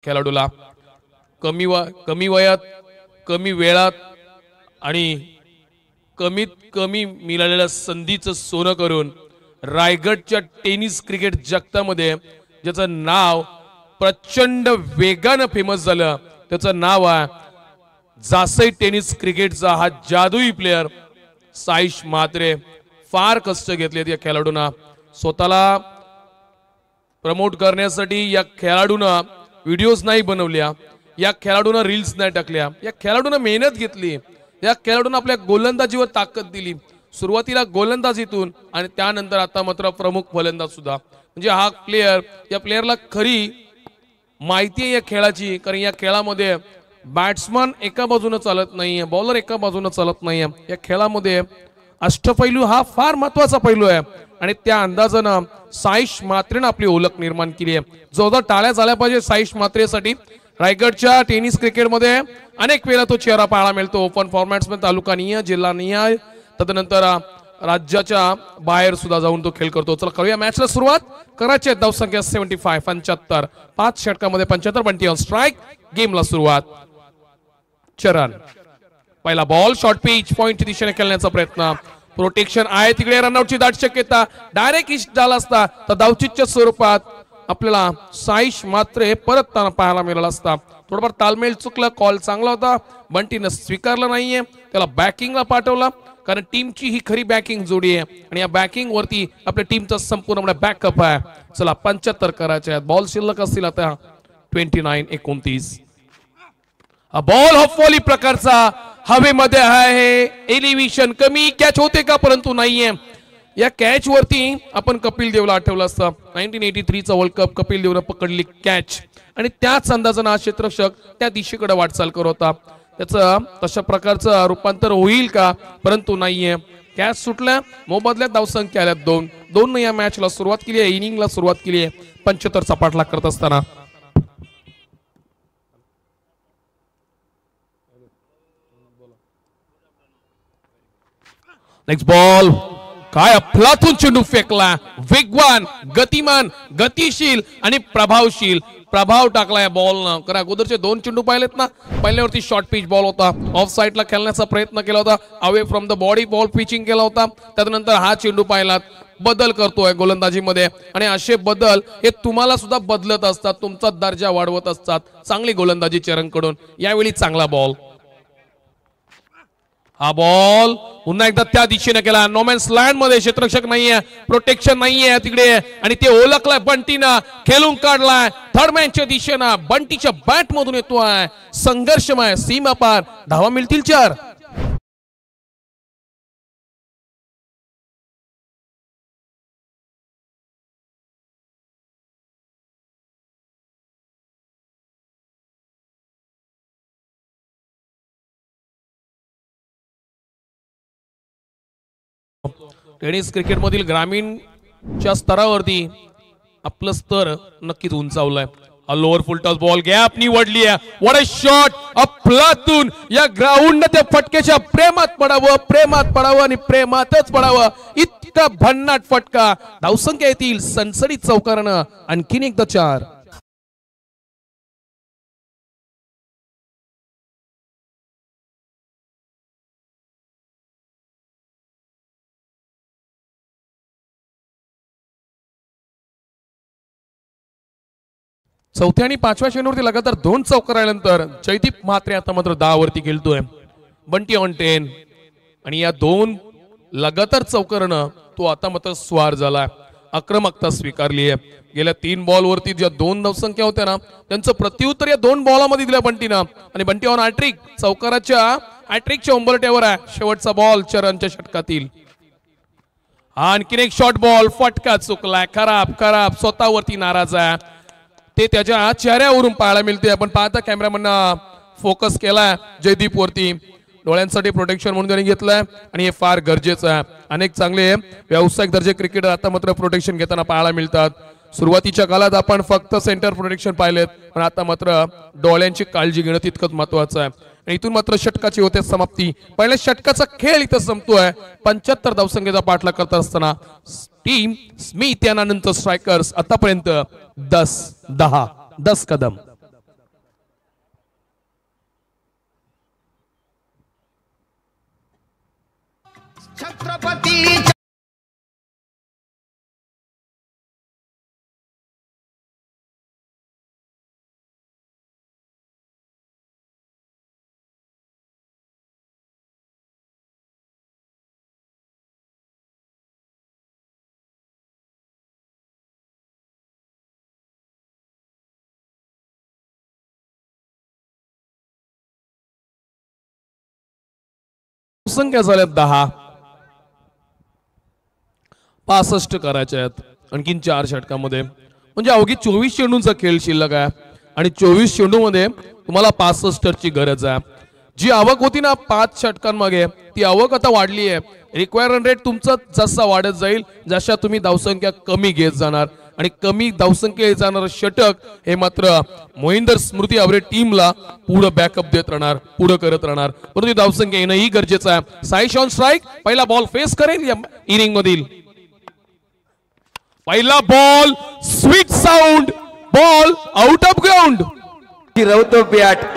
खेळाडूला कमी वयात कमी वेळात आणि कमीत कमी मिळालेल्या संधीचं सोनं करून रायगडच्या टेनिस क्रिकेट जगतामध्ये ज्याचं नाव प्रचंड वेगानं फेमस झालं त्याचं नाव आहे जासई टेनिस क्रिकेटचा हा जादुई प्लेयर साईश म्हात्रे। फार कष्ट घेतलेत या खेळाडूंना स्वतःला प्रमोट करण्यासाठी। या खेळाडूंना व्हिडिओज नाही बनवल्या, या खेळाडूंना रील्स नाही टाकल्या, या खेळाडूंना मेहनत घेतली, या खेळाडूंना आपल्या गोलंदाजीवर ताकद दिली। सुरुवातीला गोलंदाजीतून आणि त्यानंतर आता मात्र प्रमुख फलंदाज सुद्धा। म्हणजे हा प्लेयर या प्लेयरला खरी माहिती आहे या खेळाची, कारण या खेळामध्ये बॅट्समन एका बाजूने चालत नाहीये, बॉलर एका बाजूने चालत नाहीये। या खेळामध्ये अष्टपैलू हा फार महत्त्वाचा पैलू आहे आणि त्या अंदाजानं साईश म्हात्रेने आपली ओळख निर्माण केली आहे। जोरदार टाळ्या झाल्या पाहिजे साईश म्हात्रेसाठी। रायगडच्या टेनिस क्रिकेटमध्ये अनेक वेळा तो चेहरा पाहायला मिळतो, ओपन फॉर्मॅट्समध्ये तालुकानिहाय जिल्हानिहाय तदनंतर राज्याच्या बाहेर सुद्धा जाऊन तो खेळ करतो। चला करूया मॅचला सुरुवात। करायची धावसंख्या 75 75 5 षटकामध्ये 75 बंटी ऑन स्ट्राइक। गेमला सुरुवात। चरण पहिला बॉल शॉर्ट पिच पॉइंट दिशेने खेळण्याचा प्रयत्न, प्रोटेक्शन आहे तिकडे, रनआउटची दाट शक्यता, डायरेक्ट इस्ट झाला असता तर धावचीच्या स्वरूपात आपल्याला साईश म्हात्रे परत पाहायला मिळाला असता। थोडंफार तालमेल चुकला, कॉल चांगला होता, बंटीनं स्वीकारला नाहीये, त्याला बॅकिंगला पाठवला कारण टीमची ही खरी बॅकिंग जोडी आहे आणि या बॅकिंग वरती आपल्या टीमचा संपूर्ण बॅकअप आहे। चला 75 करायचे आहेत, बॉल शिल्लक असतील आता 29-29। हा बॉल हॉफवॉली प्रकारचा हवेमध्ये आहे, एलिव्हेशन कमी, कॅच होते का परंतु नाहीये। या कॅच वरती आपण कपिल देवला आठवलं असतं, 1983 चा वर्ल्ड कप कपिल देवने पकडली कॅच आणि त्याच अंदाजानं हा क्षेत्ररक्षक त्या दिशेकडे वाटचाल करत होता। त्याचं तशा प्रकारचं रूपांतर होईल का परंतु नाहीये। कॅच सुटल्या, मोबदल्यात धावसंख्या आल्या 2 या मॅचला सुरुवात केली आहे, इनिंगला सुरुवात केली आहे 75 चा पाठलाग करत असताना। नेक्स्ट बॉल काय अफलातून चेंडू फेकला, वेगवान, गतिमान, गतिशील आणि प्रभावशील, प्रभाव टाकलाय बॉलनं। कारण अगोदरचे 2 चेंडू पाहिलेत ना, पहिल्यावरती शॉर्ट पिच बॉल होता, ऑफ साइडला खेळण्याचा प्रयत्न केला होता, away from the body ball pitching केला होता। त्यानंतर हा चेंडू पाहिलात, बदल करतोय गोलंदाजीमध्ये आणि असे बदल हे तुम्हाला सुद्धा बदलत असतात, तुमचा दर्जा वाढवत असतात। चांगली गोलंदाजी चरणकडून, यावेळी चांगला बॉल। हा बॉल पुन्हा एकदा त्या दिशेने केला, नोमॅन्स लँड मध्ये, क्षेत्ररक्षक नाहीये, प्रोटेक्शन नाहीये तिकडे आणि ते ओळखलाय बंटीनं, खेळून काढलाय थर्ड मॅनच्या दिशेनं, बंटीच्या बॅट मधून येतोय, संघर्षमय सीमा पार, धावा मिळतील 4। टेनिस क्रिकेट मधील ग्रामीणच्या स्तरावरती आपलं स्तर नक्कीच उंचावलाय। Lower full toss ball gap निवडली आहे, व्हाट अ शॉट अफलातून। या ग्राउंड त्या फटक्याच्या प्रेमात पडावं आणि प्रेमातच पडावं, इतका भन्नाट फटका। धावसंख्या येतील सनसडीत चौकारानं आणखीन एकदा 4। चौथ्या आणि 5व्या चेंडूवरती लगातार 2 चौकार आल्यानंतर जयदीप म्हात्रे आता मात्र 10 वरती खेळतोय, बंटी ऑन 10 आणि या 2 लगातार चौकारानं तो आता मात्र स्वार झालाय, आक्रमकता स्वीकारली आहे। गेल्या 3 बॉल वरती ज्या 2 धावसंख्या होत्या ना, त्यांचं प्रत्युत्तर या 2 बॉलामध्ये दिलं बंटीनं आणि बंटी ऑन हॅट्रिक, चौकाराच्या हॅट्रिकच्या उंबरठ्यावर आहे। शेवटचा बॉल चरणच्या षटकातील, आणखीन एक शॉर्ट बॉल, फटका चुकलाय, खराब स्वतःवरती नाराज आहे, ते त्याच्या चेहऱ्यावरून पाहायला मिळते। आपण पाहता कॅमेरामॅननं फोकस केलाय जयदीप वरती, डोळ्यांसाठी प्रोटेक्शन म्हणून त्यांनी घेतलंय आणि हे फार गरजेचं आहे। अनेक चांगले व्यावसायिक दर्जे क्रिकेटर आता मात्र प्रोटेक्शन घेताना पाहायला मिळतात। सुरुवातीच्या काळात आपण फक्त सेंटर प्रोटेक्शन पाहिलेत, पण आता मात्र डोळ्यांची काळजी घेणं तितकंच महत्त्वाचं आहे आणि इथून मात्र षटकाची होते समाप्ती। पहिल्या षटकाचा खेळ इथं संपतोय, 75 धावसंख्येचा पाठलाग करत असताना टीम स्मिथ यानंतर स्ट्रायकर्स आतापर्यंत 10 कदम। संख्या झाल्या 10. 65 करायचे आहेत आणखीन 4 षटकामध्ये, म्हणजे अवघी 24 चेंडूंचा खेळ शिल्लक आहे आणि 24 चेंडूमध्ये तुम्हाला 65ची गरज आहे. जी आवक होती ना 5 षटकांमागे ती आवक आता वाढली आहे. रिक्वायर रन रेट तुमचा जसा वाढत जाईल जशा तुम्ही धावसंख्या कमी घेत जाणार आणि कमी धावसंख्या जाणार षटक हे मात्र मोहिंदर स्मृती अवरे टीमला पुढे बॅकअप देत राहणार, पुढे करत राहणार. परंतु धावसंख्या येणं ही गरजेचं आहे. साईश ऑन स्ट्राईक, पहिला बॉल फेस करेल या इनिंग मधील. पहिला ball sweet sound, ball out of ground. रवतो बॅट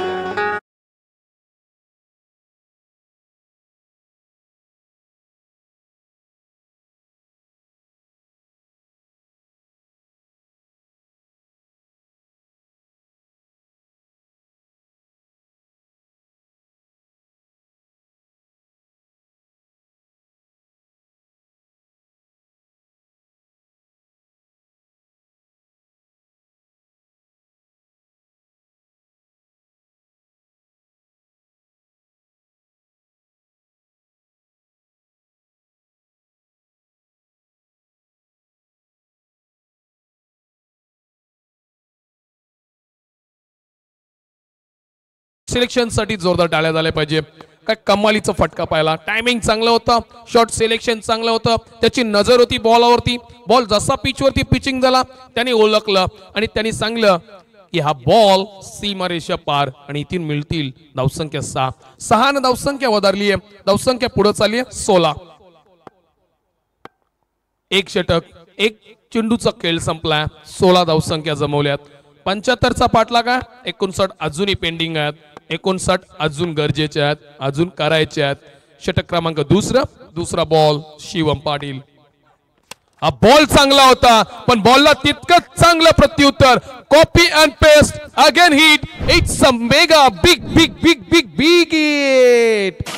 सिलेक्शन साठी जोरदार टाळ्या झाल्या पाहिजे. काय कमालीचा फटका पाहिला, टायमिंग चांगलं होतं, शॉट सिलेक्शन चांगलं होतं, त्याची नजर होती बॉलावरती. बॉल जसा पिचवरती पिचिंग झाला त्याने ओळखलं आणि त्यांनी सांगलं की हा बॉल सीमारेषा पार आणि इथून मिळतील धावसंख्या 6. 6 ने धावसंख्या वधारली आहे, धावसंख्या पुढे चालली आहे 16. एक षटक, एक चेंडूचा खेळ संपलाय, 16 धावसंख्या जमवल्यात. 75चा पाठलाग आहे, 59 अजूनही पेंडिंग आहेत, 59 अजून गरजेचे आहेत, अजून करायचे आहेत. षटक क्रमांक दुसरा बॉल शिवम पाटील. हा बॉल चांगला होता पण बॉलला तितकंच चांगलं प्रत्युत्तर. Copy and paste again hit. It's a mega big big big big big hit.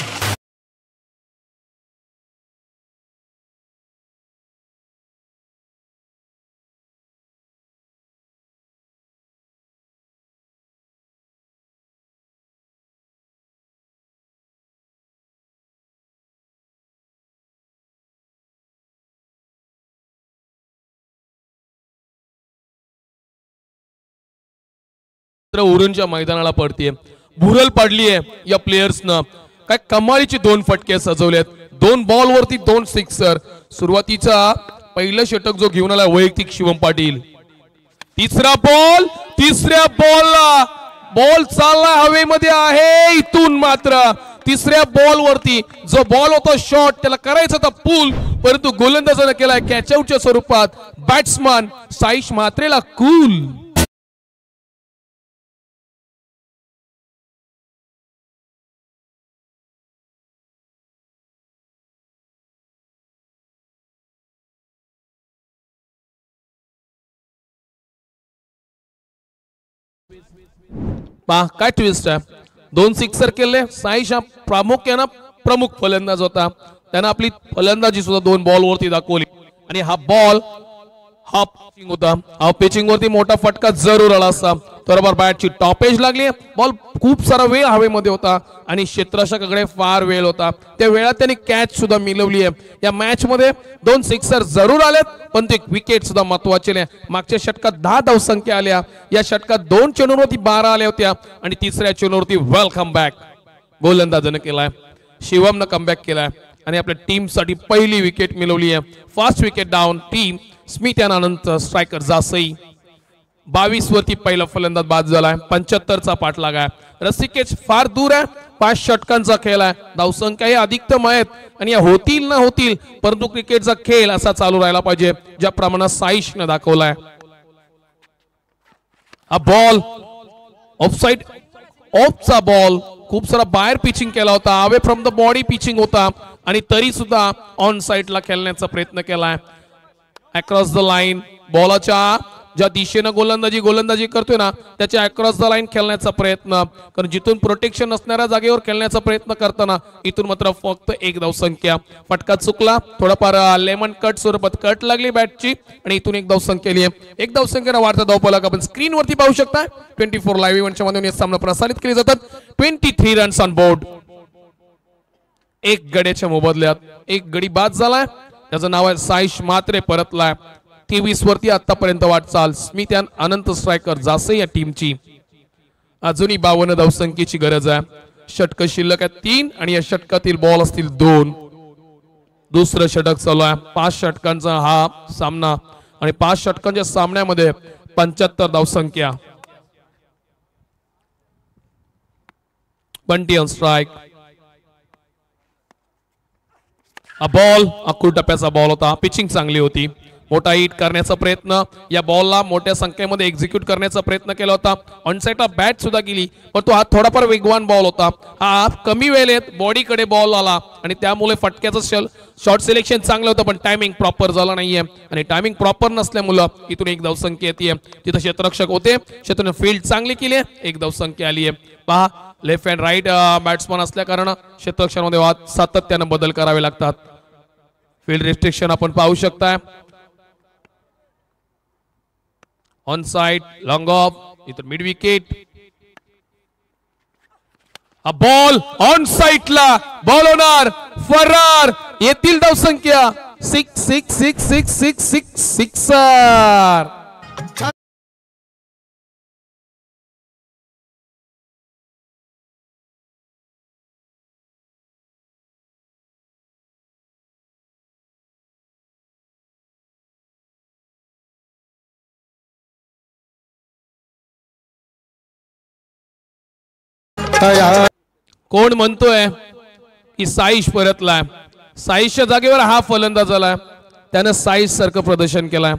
उरूनच्या मैदानाला पडतीये, भुरल पाडलीये या प्लेयर्सनं. काय कमालीचे 2 फटके सजवलेत, 2 बॉल वरती 2 सिक्सर. सुरुवातीचा पहिलं षटक जो घेऊन आला वैयक्तिक शिवम पाटील. तिसरा बॉल, तिसऱ्या बॉलला बॉल चालला हवेमध्ये आहे. इथून मात्र तिसऱ्या बॉल वरती जो बॉल होता शॉट त्याला करायचा होता पूल, परंतु गोलंदाजाने केलाय कॅच आउटच्या स्वरूपात. बॅट्समन साईश म्हात्रेला कूल. पहा काय ट्विस्ट आहे, 2 सिक्सर केले. साईश हा प्रामुख्याने प्रमुख फलंदाज होता, त्याने आपली फलंदाजी सुद्धा 2 बॉल वरती दाखवली आणि हा बॉल हा पिचिंग होता. हा पिचिंग वरती मोठा फटका जरूर आला असता. बरोबर बॅटची टॉपेज लागली, बॉल खूप सारा वेळ हवेमध्ये होता आणि क्षेत्ररक्षकाकडे फार वेळ होता. त्या वेळात त्यांनी कॅच सुद्धा मिळवली आहे. या मॅच मध्ये 2 सिक्सर जरूर आलेत पण ते विकेट सुद्धा महत्वाचे नाही. मागच्या षटकात 10 धावसंख्या आल्या, या षटकात 2 चेंडूंवरती 12 आल्या होत्या आणि तिसऱ्या चेंडूवरती वेलकम बॅक गोलंदाजाने केलाय. शिवमनं कमबॅक केलाय आणि आपल्या टीम साठी पहिली विकेट मिळवली आहे. First wicket down team. Smith यानंतर स्ट्रायकर जासई 22 वरती पहिला फलंदाज बाद झालाय. 75चा पाठलाग आहे. रसिकेश फार दूर आहे, 5 षटकांचा खेळ आहे, धावसंख्या अधिकतम आहेत आणि या होतील ना होतील परंतु क्रिकेटचा खेळ असा चालू राहिला पाहिजे ज्या प्रमाणात साईशने दाखवलाय. हा बॉल ऑफसाइड, ऑफचा बॉल खूप सारा बाहेर पिचिंग केला होता, away from the body pitching होता आणि तरी सुद्धा ऑन साईडला खेळण्याचा प्रयत्न केलाय. अक्रॉस द लाईन बॉलाच्या ज्या दिशेनं गोलंदाजी करतोय ना त्याच्या अक्रॉस द लाईन खेळण्याचा प्रयत्न, कारण जिथून प्रोटेक्शन असणाऱ्या जागेवर खेळण्याचा प्रयत्न करताना इथून मात्र फक्त एक धावसंख्या. फटका चुकला, थोडाफार लेमन कट स्वरूपात कट लागली बॅटची आणि इथून एक धावसंख्या केली. एक धावसंख्येला वाढता धावफलक आपण स्क्रीनवरती पाहू शकता. 24 लाईव्ह इव्हेंटच्या माध्यमातून हे सामना प्रसारित केले जातात. 23 रन्स ऑन बोर्ड. एक गड्याच्या मोबदल्यात एक गडी बाद झालाय. त्याचं नाव आहे साईश मात्रे परतलाय. 23 वरती आतापर्यंत वाटचाल. स्मिथ अँड अनंत स्ट्रायकर जासे या टीमची. अजूनही 52 धावसंख्येची गरज आहे. षटक शिल्लक आहे 3 आणि या षटकातील बॉल असतील 2. दुसरं षटक चालू आहे. 5 षटकांचा हा सामना आणि 5 षटकांच्या सामन्यामध्ये 75 धावसंख्या. Bunty on strike. हा बॉल अकुल टप्प्याचा बॉल होता. पिचिंग चांगली होती. मोठा हिट करण्याचा प्रयत्न, या बॉलला मोठ्या संख्येमध्ये एक्झिक्यूट करण्याचा प्रयत्न केला होता. ऑनसाइडला बॅट सुद्धा केली, पण तो हा थोडाफार वेगवान बॉल होता. हा कमी वेळेत बॉडीकडे बॉल आला आणि त्यामुळे फटक्याचं शॉर्ट सिलेक्शन चांगलं होतं, पण टायमिंग प्रॉपर झाला नाहीये आणि टायमिंग प्रॉपर नसल्यामुळे इथून एक धावसंख्या येते. तिथं क्षेत्ररक्षक होते, क्षेत्राने फील्ड चांगली केली, एक धावसंख्या आली आहे. पहा, लेफ्ट अँड राईट बॅट्समन असल्या कारण क्षेत्ररक्षणामध्ये सातत्यानं बदल करावे लागतात. फील्ड रिस्ट्रिक्शन आपण पाहू शकता. ऑन साइड लॉंग ऑफ, इथं मिड विकेट. हा बॉल ऑन साइडला बॉल होणार, फरार. येथील धावसंख्या 6 6 6 6 6 6 सिक्सर. कोण म्हणतोय की साईश परतलाय? साईशच्या जागेवर हा फलंदाज आलाय. त्यानं साईश सारखं प्रदर्शन केलंय.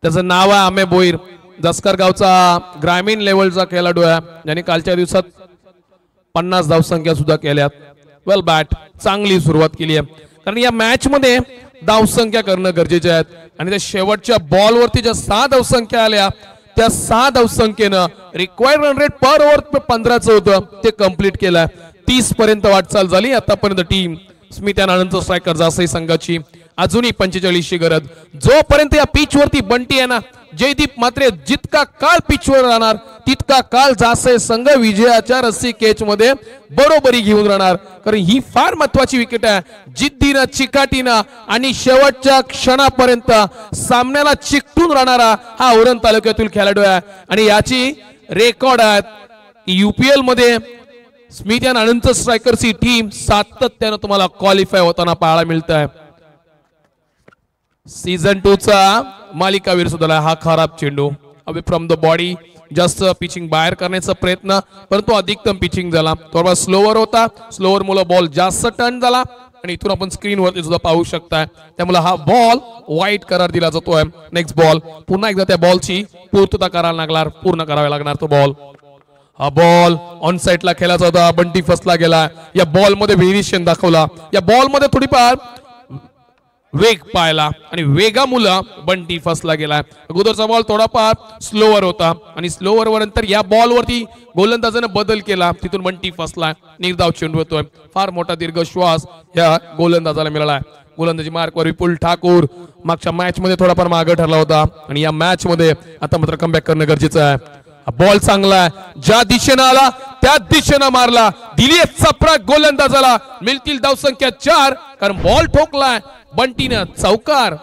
त्याचं नाव आहे अमे बोईर. जसकर गावचा ग्रामीण लेवलचा खेळाडू आहे, ज्याने कालच्या दिवसात 50 धावसंख्या सुद्धा केल्यात. वेल बॅट, चांगली सुरुवात केली आहे, कारण या मॅच मध्ये धावसंख्या करणं गरजेचे आहेत आणि त्या शेवटच्या बॉलवरती ज्या 6 धावसंख्या आल्या त्या 6 धावसंख्येनं required run rate per over 15चं होतं, ते कंप्लीट केलंय. 30 पर्यंत वाटचाल झाली आतापर्यंत team Smith and Anant striker Jasai संघाची. अजूनही 45ची गरज. जोपर्यंत या पिच वरती बंटी आहे ना, जयदीप मात्रे जितका काळ पिचवर राहणार तितका काळ जासई संघ विजयाच्या रस्सी केच मध्ये बरोबरी घेऊन राहणार, कारण ही फार महत्वाची विकेट आहे. जिद्दीनं, चिकाटीनं आणि शेवटच्या क्षणापर्यंत सामन्याला चिकटून राहणारा हा औरण तालुक्यातील खेळाडू आहे आणि याची रेकॉर्ड आहे. यूपीएल मध्ये स्मिथ अँड अनंत स्ट्रायकरची टीम सातत्यानं तुम्हाला क्वालिफाय होताना पाहायला मिळत आहे. सीझन 2 चा मालिकावीर सुद्धा हा खराब चेंडू अवे फ्रॉम द बॉडी, जास्त पिचिंग बाहेर करण्याचा प्रयत्न, परंतु अधिकतम पिचिंग झाला. थोडा स्लोवर होता, स्लोवर मुळे बॉल जास्त टर्न झाला आणि इथून आपण स्क्रीनवरती सुद्धा पाहू शकता. त्यामुळे हा बॉल वाईट करार दिला जातोय. नेक्स्ट बॉल, पुन्हा एकदा त्या बॉलची पूर्तता पूर्ण करावी लागणार तो बॉल. हा बॉल ऑन साइडला खेळायचा होता, बंटी फसला गेला. या बॉल मध्ये व्हेरिएशन दाखवला, या बॉल मध्ये थोडीफार वेग पाहिला आणि वेगामुळे बंटी फसला गेला. अगोदरचा बॉल थोडाफार स्लोवर होता आणि स्लोवर नंतर या बॉल वरती गोलंदाजाने बदल केला, तिथून बंटी फसला. निर्धाव चेंडू होतोय. फार मोठा दीर्घ श्वास या गोलंदाजाला मिळाला. गोलंदाजी मार्कवर विपुल ठाकूर मागच्या मॅच मध्ये थोडाफार मागे ठरला होता आणि या मॅच मध्ये आता मात्र कमबॅक करणं गरजेचं आहे. बॉल चांगला आहे, ज्या दिशेनं आला त्या दिशेनं मारला. दिली चपराक गोलंदाजाला. मिळतील धावसंख्या 4, कारण बॉल ठोकलाय बंटीनं चौकार.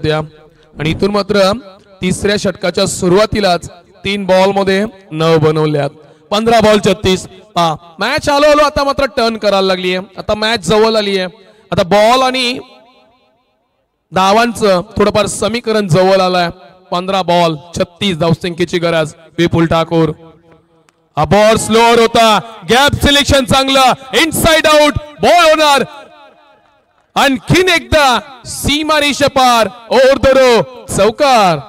होत्या आणि इथून मात्र तिसऱ्या षटकाच्या सुरुवातीलाच 3 बॉल मध्ये 9 बनवल्यात. 15 बॉल 36. मॅच आलो आता मात्र टर्न करायला लागली आहे. आता मॅच जवळ आली आहे. आता बॉल आणि धावांचं थोडंफार समीकरण जवळ आलंय. 15 बॉल 36 धावसंख्येची गरज. विपुल ठाकूर हा बॉल स्लोअर होता. गॅप सिलेक्शन चांगलं. इनसाइड आउट बॉल होणार. आणखीन एकदा सीमा रेषा पार. ओव्हर द रो चौकार.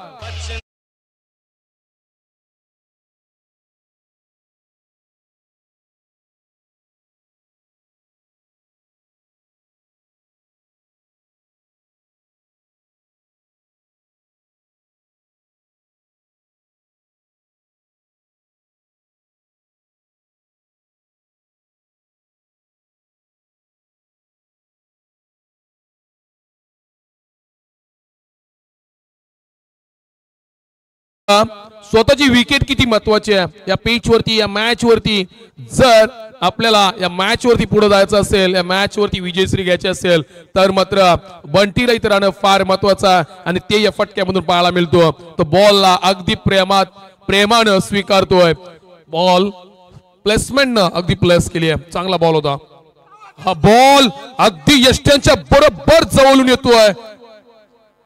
स्वतःची विकेट किती महत्वाची आहे या पिच वरती, या मॅच वरती. जर आपल्याला या मॅच वरती पुढे जायचं असेल, या मॅच वरती विजयश्री घ्यायची असेल तर मात्र बंटी रहित राहणं फार महत्वाचं आणि ते या फटक्यामधून पाहायला मिळतो. तो बॉलला अगदी प्रेमानं स्वीकारतोय. बॉल प्लेसमेंटनं अगदी प्लेस केली आहे. चांगला बॉल होता. हा बॉल अगदी यष्ट्यांच्या बरोबर जवळून येतोय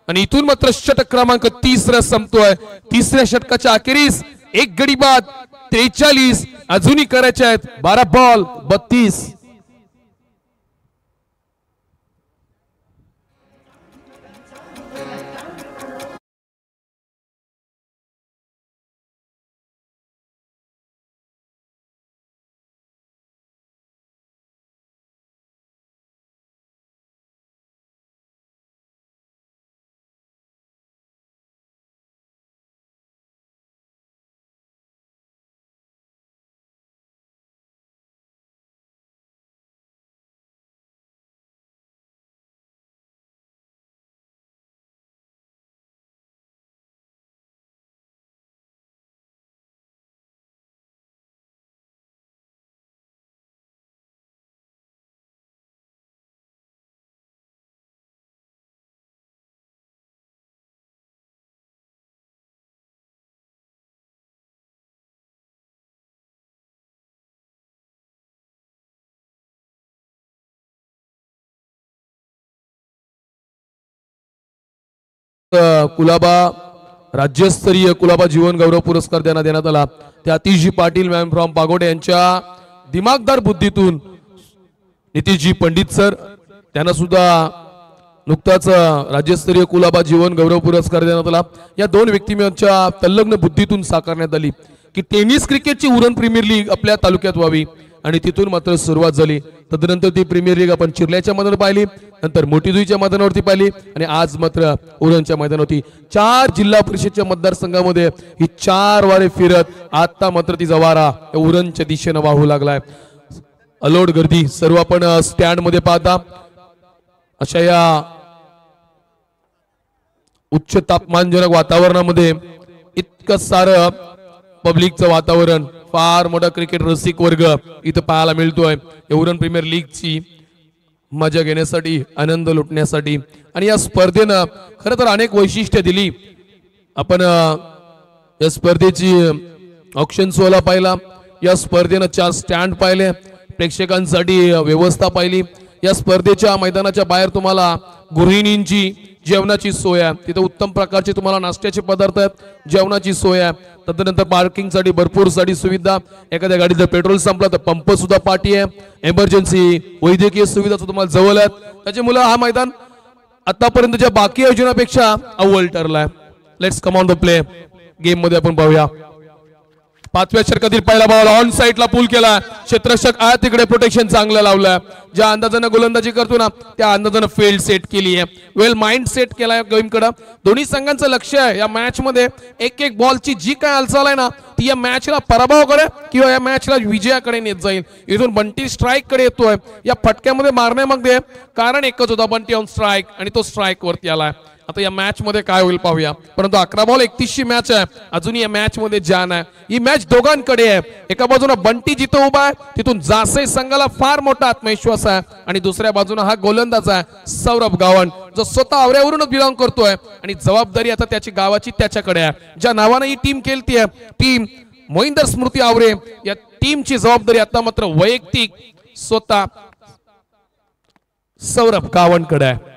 आणि इथून मात्र षटक क्रमांक 30 संपतोय. तिसऱ्या षटकाच्या अखेरीस एक गडी बाद 43 अजूनही करायचे आहेत. 12 बॉल 32. कुलाबा राज्यस्तरीय कुलाबा जीवन गौरव पुरस्कार देण्यात आला. त्या अतिशजी पाटील मॅम फ्रॉम पागोडे यांच्या दिमागदार बुद्धीतून नितीशजी पंडित सर त्यांना सुद्धा नुकताच राज्यस्तरीय कुलाबा जीवन गौरव पुरस्कार देण्यात आला. या 2 व्यक्तींच्या तल्लग्न बुद्धीतून साकारण्यात आली की टेनिस क्रिकेटची उरण प्रीमियर लीग आपल्या तालुक्यात व्हावी आणि तिथून मात्र सुरुवात झाली. तदनंतर ती प्रीमियर लीग आपण चिरल्याच्या मैदानावर पाहिली, नंतर मोठीजुईच्या मैदानावरती पाहिली आणि आज मात्र उरणच्या मैदानावरती. 4 जिल्हा परिषदच्या मतदारसंघामध्ये ही 4 वारे फिरत आता मात्र तिचा वारा उरणच्या दिशेने वाहू लागलाय. अलोट गर्दी सर्व आपण स्टँड मध्ये पाहता. अशा या उच्च तापमानजनक वातावरणामध्ये इतकं सारं पब्लिकचं वातावरण, फार मोठा क्रिकेट रसिक वर्ग इथं पाहायला मिळतोय. उरण प्रीमियर लीगची मजा घेण्यासाठी, आनंद लुटण्यासाठी आणि या स्पर्धेनं खरं तर अनेक वैशिष्ट्य दिली. आपण या स्पर्धेची ऑक्शन सोहळा पाहिला, या स्पर्धेनं 4 स्टँड पाहिले, प्रेक्षकांसाठी व्यवस्था पाहिली. या स्पर्धेच्या मैदानाच्या बाहेर तुम्हाला गृहिणींची जेवणाची सोय आहे. तिथे उत्तम प्रकारचे तुम्हाला नाश्त्याचे पदार्थ आहेत, जेवणाची सोय आहे. तदनंतर पार्किंगसाठी भरपूर सारी सुविधा. एखाद्या गाडीत जर पेट्रोल संपला तर पंप सुद्धा पाठी आहे. इमर्जन्सी वैद्यकीय सुविधा तुम्हाला जवळ आहेत. त्याच्यामुळे हा मैदान आतापर्यंतच्या बाकी आयोजनापेक्षा अव्वल ठरलाय. Let's come on the play. Game मध्ये आपण पाहूया. 5व्या षटकातील पहिला बॉल ऑन साइडला पूल केला. क्षेत्ररक्षक आहे तिकडे प्रोटेक्शन चांगलं लावलंय. ज्या अंदाजानं गोलंदाजी करतो ना त्या अंदाजानं फील्ड सेट केली आहे. वेल माइंड सेट केलाय गेमकडे. दोन्ही संघांचं लक्ष आहे या मॅच मध्ये एक एक बॉलची जी काय हालचाल आहे ना ती या मॅचला पराभवाकडे किंवा या मॅचला विजयाकडे नेत जाईल. इथून बंटी स्ट्राईक कडे येतोय. या फटक्यामध्ये मारण्यामध्ये कारण एकच होता, बंटी ऑन स्ट्राईक आणि तो स्ट्राईक वरती आलाय. आता या मॅच मध्ये काय होईल पाहूया. परंतु 11 बॉल 31 मॅच आहे. अजूनही या मॅच मध्ये जान आहे. ही मॅच दोघांकडे आहे. एका बाजूला बंटी जिथं उभा आहे तिथून जासई संघाला फार मोठा आत्मविश्वास श्रायकर्स आहे आणि दुसऱ्या बाजूने हा गोलंदाज आहे सौरभ गावण, जो स्वतः आवऱ्यावरूनच बिलॉंग करतोय आणि जबाबदारी आता त्याची गावाची त्याच्याकडे आहे. ज्या नावाने ही टीम खेळतीये, टीम मोहिंदर स्मृती आवरे, या टीमची जबाबदारी आता मात्र वैयक्तिक स्वतः सौरभ गावणकडे आहे.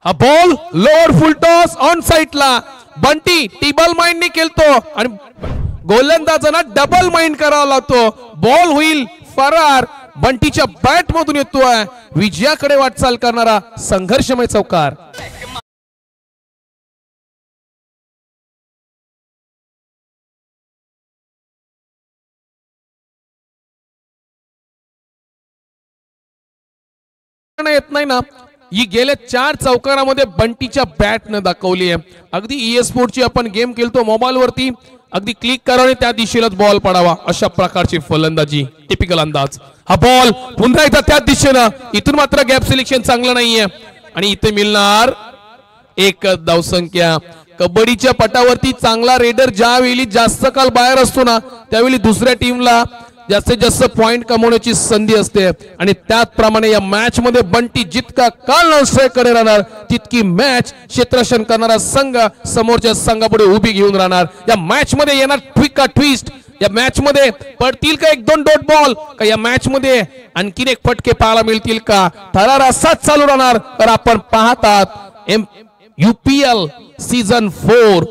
हा ball lower full toss on साइडला, बंटी टेबल माइंडने खेळतो आणि गोलंदाजांना डबल माइंड करावा लागतो. बॉल होईल फरार, बंटीच्या बॅट मधून येतोय विजयाकडे वाटचाल करणारा संघर्षमय चौकार. येत नाही ना, ही गेल्या 4 चौकारामध्ये बंटीच्या बॅटनं दाखवली आहे. अगदी EA स्पोर्टची आपण गेम खेळतो मोबाईल वरती, अगदी क्लिक करा आणि त्या दिशेलाच बॉल पडावा, अशा प्रकारची फलंदाजी, टिपिकल अंदाज. हा बॉल पुन्हा एकदा त्या दिशेनं, इथून मात्र गॅप सिलेक्शन चांगलं नाहीये आणि इथे मिळणार एक धावसंख्या. कबड्डीच्या पटावरती चांगला रेडर ज्यावेळी जास्त काळ बाहेर असतो ना, त्यावेळी दुसऱ्या टीमला जास्तीत जास्त पॉइंट कमवण्याची संधी असते आणि त्याचप्रमाणे या मॅच मध्ये बंटी जितका काल नॉनस्ट्राईककडे राहणार तितकी मॅच क्षेत्ररक्षण करणारा संघ समोरच्या संघापुढे उभी घेऊन राहणार. या मॅच मध्ये येणार ट्विस्ट, या मॅच मध्ये पडतील का 1-2 डॉट बॉल, का या मॅच मध्ये आणखीन एक फटके पाहायला मिळतील का, थरार असाच चालू राहणार. तर आपण पाहतात UPL सीझन 4.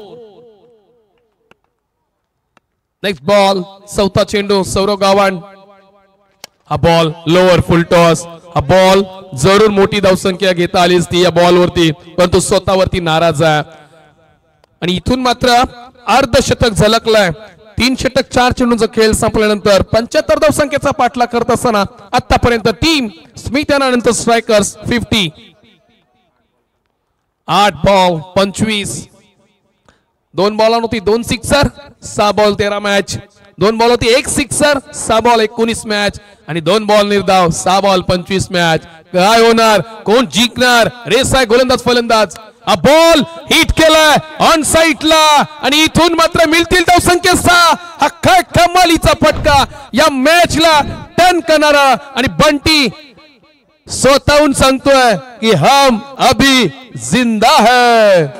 नेक्स्ट बॉल, चौथा चेंडू सौरभ गावण. हा बॉल लोअर फुल टॉस, हा बॉल जरूर मोठी धावसंख्या घेता आली असती या बॉल वरती, परंतु स्वतःवरती नाराज आहे आणि इथून मात्र अर्धशतक झलकलाय. 3 षटक 4 चेंडूंचा खेळ संपल्यानंतर 75 धावसंख्येचा पाठलाग करत असताना आतापर्यंत टीम स्मिथ यानंतर strikers 50. 8 ball 25, 2 बॉलांवरती 2 sixer, 6 ball 13 match, 2 ball होती 1 सिक्सर, 6 बॉल 19 मॅच आणि 2 बॉल निर्धाव, 6 बॉल 25 मॅच. काय होणार, कोण जिंकणार, रेस आहे गोलंदाज फलंदाज. हा बॉल हिट केलाय ऑन साइडला आणि इथून मात्र मिळतील धावसंख्या 6. हा काय कमालीचा फटका या मॅचला टर्न करणारा आणि बंटी स्वतःहून सांगतोय की हम अभी जिंदा है.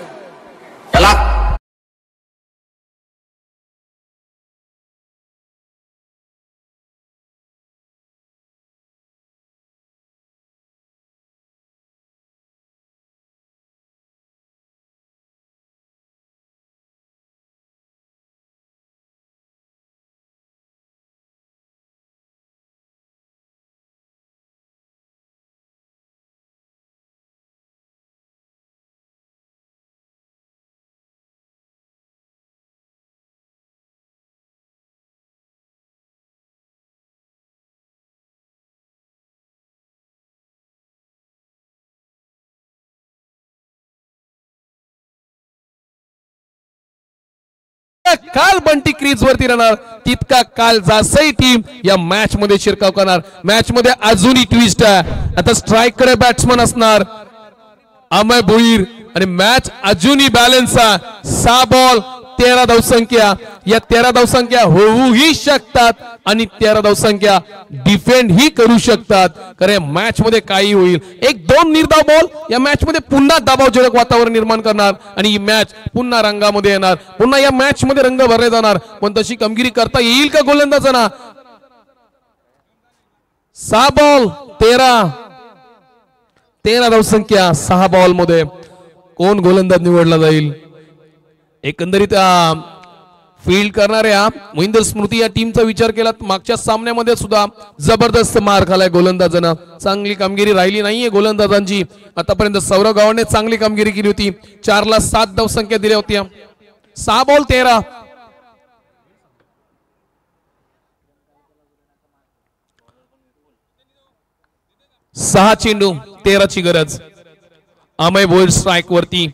काल बंटी क्रीज वरती राहणार तितका काल जासई टीम या मॅच मध्ये शिरकाव करणार. मॅच मध्ये अजूनही ट्विस्ट आहे. आता स्ट्राइक कडे बॅट्समन असणार अमय भोईर आणि मॅच अजूनही बॅलन्स आहे. 6 बॉल 13 धावसंख्या, या 13 धावसंख्या होऊही शकतात आणि 13 धावसंख्या डिफेंड ही करू शकतात. कारण मॅच मध्ये काही होईल, 1-2 निर्धाव बॉल या मॅच मध्ये पुन्हा दबावजनक वातावरण निर्माण करणार आणि ही मॅच पुन्हा रंगामध्ये येणार, पुन्हा या मॅच मध्ये रंग भरले जाणार. पण तशी कामगिरी करता येईल का गोलंदाजांना? 6 बॉल 13 धावसंख्या 6 बॉल मध्ये कोण गोलंदाज निवडला जाईल? एकंदरीत फील्ड करणाऱ्या मोहिंदर स्मृती या टीमचा विचार केला, मागच्या सामन्यामध्ये सुद्धा जबरदस्त मार खालाय गोलंदाजांना. चांगली कामगिरी राहिली नाहीये गोलंदाजांची आतापर्यंत. सौरभ गावणने चांगली कामगिरी केली होती, 4ला 7 धावसंख्या दिल्या होत्या. 6 बॉल 13. सहा चेंडू 13ची गरज. अमय भोईर स्ट्राइक वरती.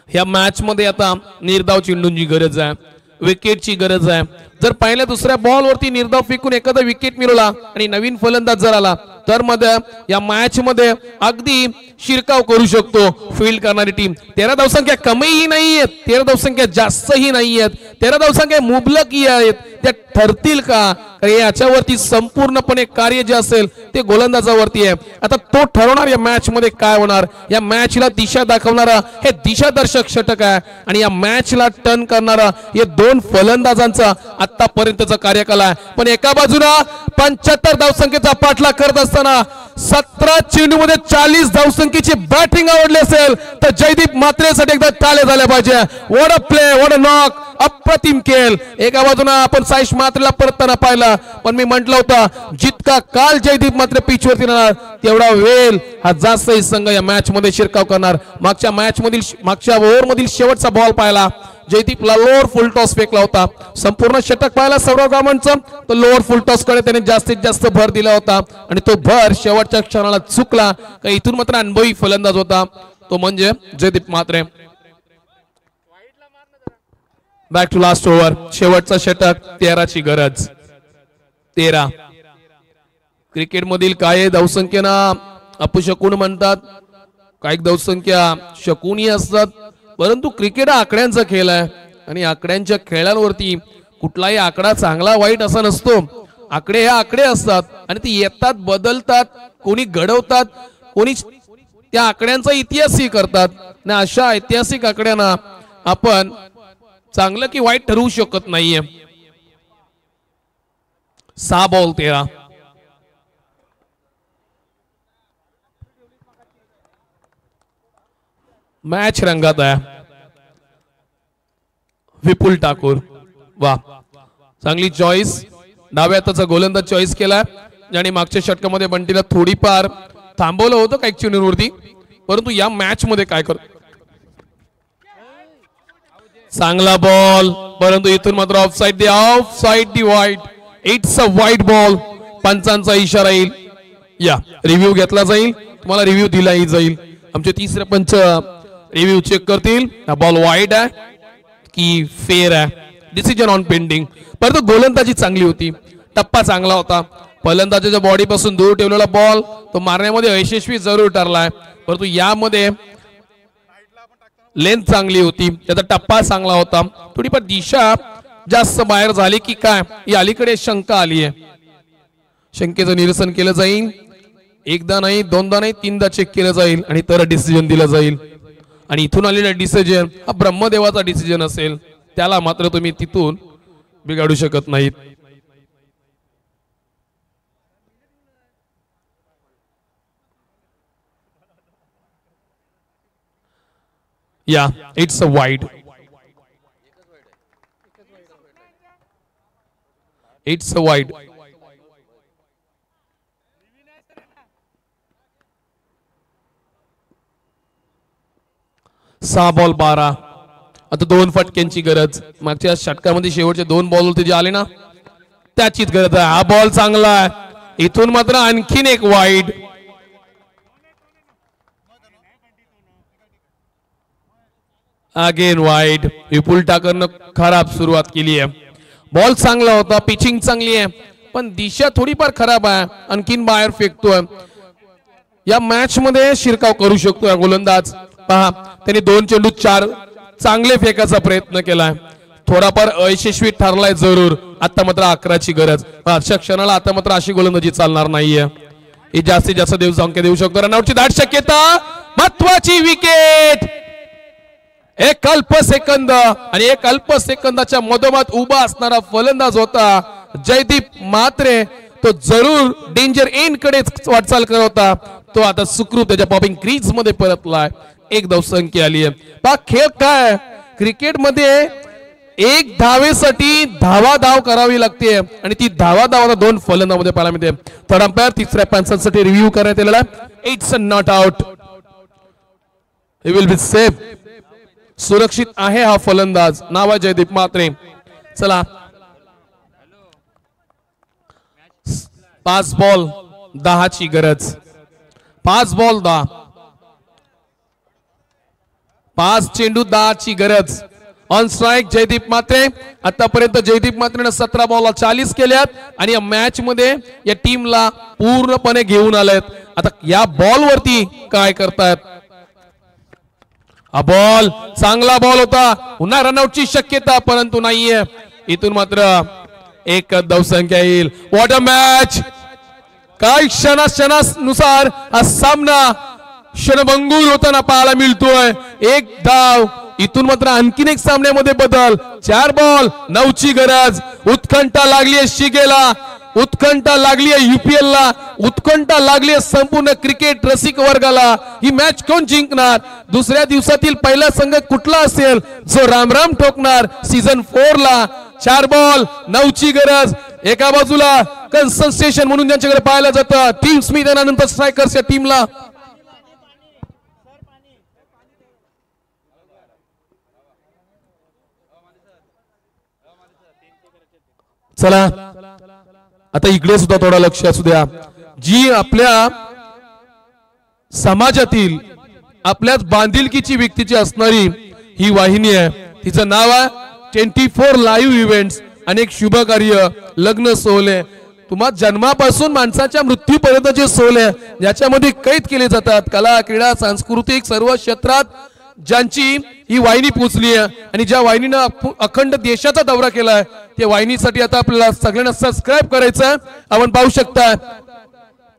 ह्या मॅच मध्ये आता निर्धाव चेंडूंची गरज आहे, विकेटची गरज आहे. जर पहिल्या दुसऱ्या बॉल वरती निर्धाव फेकून एखादा विकेट मिळवला आणि नवीन फलंदाज जर आला तर मध्ये या मॅच मध्ये अगदी शिरकाव करू शकतो फील्ड करणारी टीम. 13 धावसंख्या कमीही नाहीयेत, 13 धावसंख्या जास्तही नाहीयेत, 13 धावसंख्या मुबलकही आहेत. त्या ठरतील का? याच्यावरती संपूर्णपणे कार्य जे असेल ते गोलंदाजावरती आहे. आता तो ठरवणार या मॅच मध्ये काय होणार. या मॅचला दिशा दाखवणारा हे दिशादर्शक षटक आहे आणि या मॅचला टर्न करणारा हे दोन फलंदाजांचा आतापर्यंतचा कार्यकाल आहे. पण एका बाजूला 75 धावसंख्येचा पाठलाग करत असताना 17 चेंडूमध्ये 40 धावसंख्येची बॅटिंग आवडली असेल तर जयदीप म्हात्रेसाठी एकदा टाळ्या झाल्या पाहिजे. What a play, what a knock, अप्रतिम खेळ. एका बाजूला आपण साईश म्हात्रेला परतताना पाहिला, पण मी म्हटलं होतं जितका काल जयदीप म्हात्रे पिचवरती राहणार तेवढा वेळ हा जास्तही संघ या मॅच मध्ये शिरकाव करणार. मागच्या ओव्हर मधील शेवटचा बॉल पाहिला, जयदीपला लोअर फुल टॉस फेकला होता. संपूर्ण षटक पाहिला सौरव गामणचं, तर लोअर फुल टॉस कडे त्याने जास्तीत जास्त भर दिला होता आणि तो भर शेवटच्या क्षणाला चुकला. का इथून मात्र अनुभवी फलंदाज होता तो म्हणजे Jaydeep Mhatre. Back to last over, शेवटचा षटक, 13 ची गरज. 13 क्रिकेट मधील काही धावसंख्येना अपशकुन म्हणतात, काही धावसंख्या शकुनी असतात, परंतु क्रिकेट हा आकड्यांचा खेळ आहे आणि आकड्यांच्या खेळांवरती कुठलाही आकडा चांगला वाईट असा नसतो. आकडे हे आकडे असतात आणि ते येतात, बदलतात, कोणी घडवतात, कोणी त्या आकड्यांचा इतिहासही करतात. आणि अशा ऐतिहासिक आकड्यांना आपण चांगलं की वाईट ठरवू शकत नाहीये. 6 बॉल 13. मॅच रंगात आहे. विपुल ठाकूर, वा चांगली चॉईस. डाव्या हाताचा गोलंदाज चॉईस केला ज्याने मागच्या षटकामध्ये बंटीला थोडीफार थांबवलं होतं काही चेंडूंवरती, परंतु या मॅच मध्ये काय करतो. चांगला बॉल, परंतु इथून मात्र off side the wide. It's a wide ball. पंचांचा इशारा येईल, या रिव्ह्यू घेतला जाईल, तुम्हाला रिव्ह्यू दिलाही जाईल. आमचे तिसरे पंच रिव्ह्यू चेक करतील हा बॉल वाईड आहे की फेअर आहे. Decision on pending. परंतु गोलंदाजी चांगली होती, टप्पा चांगला होता. फलंदाजाच्या बॉडी पासून दूर ठेवलेला बॉल तो मारण्यामध्ये यशस्वी जरूर ठरलाय, परंतु यामध्ये लेंथ चांगली होती, त्याचा टप्पा चांगला होता. थोडीफार दिशा जास्त बाहेर झाली की काय ही अलीकडे शंका आली आहे. शंकेचं निरसन केलं जाईल. एकदा नाही, दोनदा नाही, 3दा चेक केलं जाईल आणि तर डिसिजन दिलं जाईल. आणि इथून आलेला डिसिजन हा ब्रह्मदेवाचा डिसिजन असेल, त्याला मात्र तुम्ही तिथून बिघाडू शकत नाहीत. या it's a wide. It's a wide. सहा बॉल 12. आता 2 फटक्यांची गरज. मागच्या षटकामध्ये शेवटचे 2 बॉल होते जे आले ना त्याचीच गरज आहे. हा बॉल चांगला आहे, इथून मात्र आणखीन एक वाईड. Again wide. विपुल ठाकरनं खराब सुरुवात केली आहे. बॉल चांगला होता, पिचिंग चांगली आहे, पण दिशा थोडीफार खराब आहे, आणखीन बाहेर फेकतोय. या मॅच मध्ये शिरकाव करू शकतो या गोलंदाज. पहा त्यांनी 2 चेंडू 4 चांगले फेकायचा प्रयत्न केलाय, थोडाफार अयशस्वी ठरलाय जरूर. आता मात्र 11 ची गरज. अशा क्षणाला आता मात्र अशी गोलंदाजी चालणार नाहीये. ही जास्तीत जास्त संख्या देऊ शकतो. रनआउटची दाट शक्यता. महत्वाची विकेट. एक अल्प सेकंद आणि एक अल्प सेकंदाच्या मधोमध उभा असणारा फलंदाज होता जयदीप म्हात्रे. तो जरूर डेंजर एंड कडे वाटचाल करत होता. तो आता सुखरूप त्याच्या पॉपिंग क्रीज मध्ये परतलाय. 1 धावसंख्या आली आहे. पहा खेळ काय, क्रिकेटमध्ये 1 धावेसाठी धाव करावी लागते आणि ती धाव 2 फलंदाजामध्ये पाहायला मिळते. थर्ड अंपायर तिसऱ्या पंचांसाठी रिव्ह्यू करण्यात आलेला आहे. It's a not out. He will be safe. सुरक्षित आहे हा फलंदाज. नाव आहे जयदीप म्हात्रे. चला 5 बॉल 10 ची गरज. 5 बॉल 10. 5 चेंडू 10 ची गरज. ऑन स्ट्राइक जयदीप मात्रे. आतापर्यंत जयदीप मात्रेने 17 बॉलला 40 केल्यात आणि या मॅच मध्ये या टीमला पूर्णपणे घेऊन आलेत. आता या बॉल वरती काय करतायत. हा बॉल चांगला बॉल होता. पुन्हा रनआउटची शक्यता परंतु नाहीये. इथून मात्र एक धावसंख्या येईल. What a match. काय क्षणानुसार हा सामना क्षणभंगूर होताना पाहायला मिळतोय. एक धाव. इथून मात्र आणखीन एक सामन्यामध्ये बदल. 4 बॉल 9ची गरज. उत्कंठा लागली आहे शिगेला, उत्कंठा लागली आहे UPL ला, उत्कंठा लागली आहे संपूर्ण क्रिकेट रसिक वर्गाला. ही मॅच कोण जिंकणार. दुसऱ्या दिवसातील पहिला संघ कुठला असेल जो रामराम ठोकणार सीझन 4 ला. 4 बॉल 9ची गरज. एका बाजूला कन्सन्ट्रेशन म्हणून ज्यांच्याकडे पाहायला जातं टीम स्मिथ यानंतर स्ट्रायकर्स या टीमला. चला आता इकडे सुद्धा थोडा लक्ष असू द्या. जी आपल्या समाजातील आपल्याच बांधिलकीची व्यक्तीची असणारी ही वाहिनी आहे. तिचं नाव आहे 24 लाईव्ह इव्हेंट्स. अनेक शुभ कार्य, लग्न सोहळे, तुम्हा जन्मापासून माणसाच्या मृत्यूपर्यंतचे सोहळे ज्याच्यामध्ये कैद केले जातात. कला, क्रीडा, सांस्कृतिक सर्व क्षेत्रात ज्यांची ही वाहिनी पोचली आहे आणि ज्या वाहिनीनं अखंड देशाचा दौरा केलाय त्या वाहिनीसाठी आता आपल्याला सगळ्यांना सबस्क्राइब करायचं आहे. आपण पाहू शकता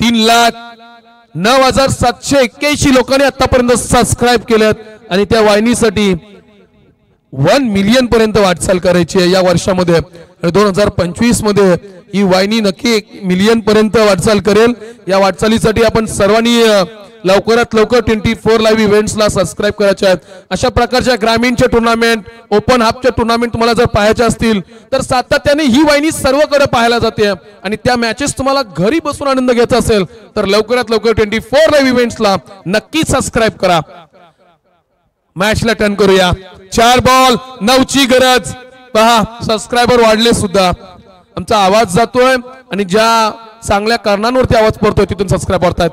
3,09,781 लोकांनी आतापर्यंत सबस्क्राइब केलेत आणि त्या वाहिनीसाठी 1 मिलियन पर्यंत वाटचाल करायची आहे या वर्षामध्ये. 2025 मध्ये ही वाहिनी नक्की 1 मिलियन पर्यंत वाटचाल करेल. या वाटचालीसाठी आपण सर्वांनी लवकरात लवकर 24 लाईव्ह इव्हेंट्सला सबस्क्राइब करायचे आहेत. अशा प्रकारच्या ग्रामीणचे टुर्नामेंट, ओपन हाफचे टुर्नामेंट तुम्हाला जर पाहायचे असतील तर सातत्याने ही वाहिनी सर्वकडे पाहायला जाते आणि त्या मॅचेस तुम्हाला घरी बसून आनंद घ्यायचा असेल तर लवकरात लवकर 24 लाईव्ह इव्हेंट्सला नक्की सबस्क्राइब करा. मॅचला टर्न करूया. 4 बॉल 9ची गरज. पहा सबस्क्रायबर वाढले सुद्धा. आमचा आवाज जातोय आणि ज्या चांगल्या कारणांवरती आवाज पडतोय तिथून सबस्क्राइब करतात.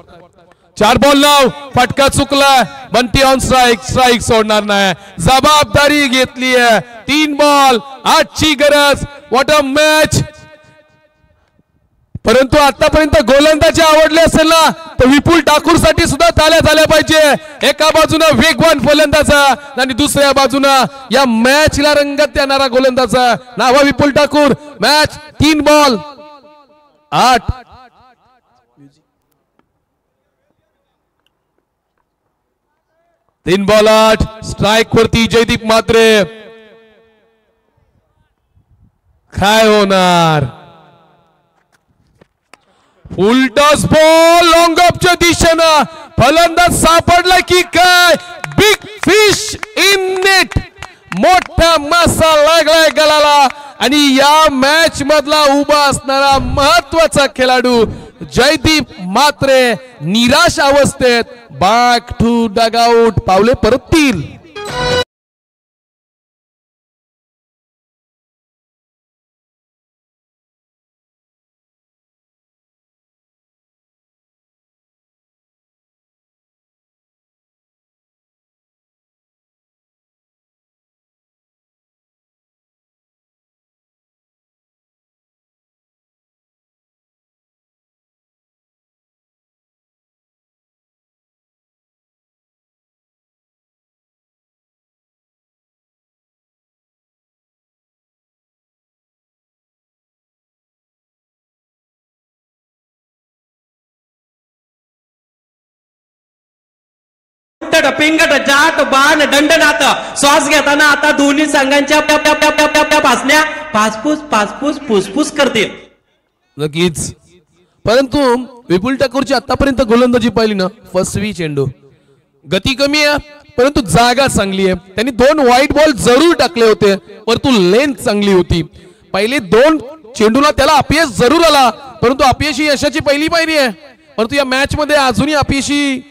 4 बॉल 9. फटका चुकला. Bunty on strike. स्ट्राइक सोडणार नाही. जबाबदारी घेतली आहे. 3 बॉल 8ची गरज. What a match. परंतु आतापर्यंत गोलंदाजी आवडले असेल ना तर विपुल ठाकूर साठी सुद्धा ताल्या झाल्या पाहिजे. एका बाजूने वेगवान फलंदाजा आणि दुसऱ्या बाजूने या मॅचला रंगत देणारा गोलंदाजा नाव Vipul Thakur. Match 3 ball 8. 3 ball 8. Strike वरती जयदीप मात्रे. काय होणार. उलटस बॉल लॉंग ऑफच्या दिशेनं फलंदाज सापडला की काय. Big fish in net. मोठा मासा लागलाय गलाला आणि या मॅच मधला उभा असणारा महत्वाचा खेळाडू जयदीप मात्रे निराश अवस्थेत बॅक टू डगआउट पावले परततील. पिंगट जाट बाण दंडनाथ. श्वास घेताना आता दोन्ही संघांच्या पासण्या पासपूस फुसफुस करतील. नक्कीच. परंतु विपुल ठाकूरची आतापर्यंत गोलंदाजी पाहिली ना फसवी चेंडू. गती कमी आहे परंतु जागा चांगली आहे. त्यांनी 2 व्हाईट बॉल जरूर टाकले होते परंतु लेंथ चांगली होती. पहिले 2 चेंडूला त्याला अपयश जरूर आला परंतु अपयश ही यशाची पहिली पायरी आहे. परंतु या मॅच मध्ये अजूनही अपयशी